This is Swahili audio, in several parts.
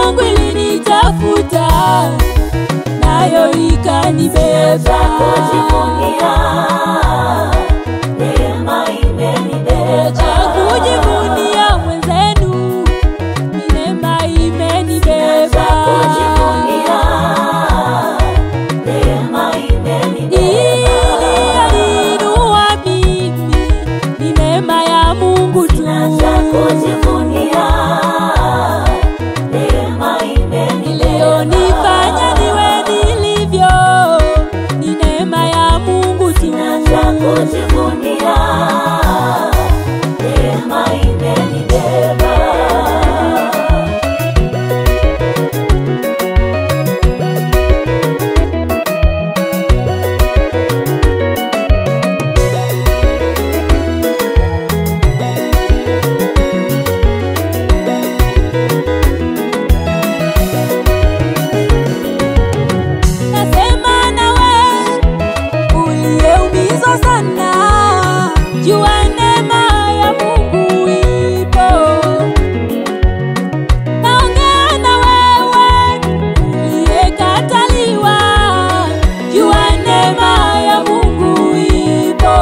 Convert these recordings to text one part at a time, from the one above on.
Mungu ilinitafuta, nayo ikanibeba. Kujivunia, neema imenibeba. Kujivunia mwenzenu, neema imenibeba. Kujivunia, neema imenibeba. Iliinua mimi, ni neema ya Mungu tu. Kujivunia, neema imenibeba. Ilionifanya niwe nilivyo, ni neema ya Mungu tu. Kujivunia, neema imenibeba. Nasema nawe uliyeumizwa sana, jua neema ya Mungu ipo. Naongea na wewe uliyekataliwa, jua neema ya Mungu ipo.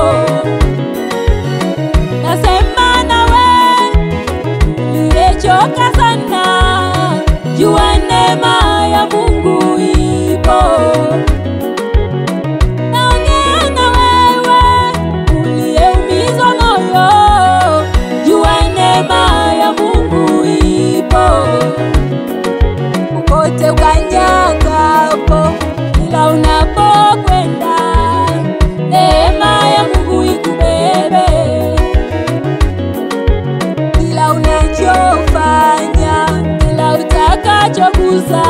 Nasema nawe uliyechoka sana, jua neema ya Mungu ipo. Naongea na wewe uliyeumizwa moyo, jua neema ya Mungu ipo. Kokote ukanyagapo, kila unapokwenda, neema ya Mungu ikubebe. Kila unachofanya, kila utakachogusa,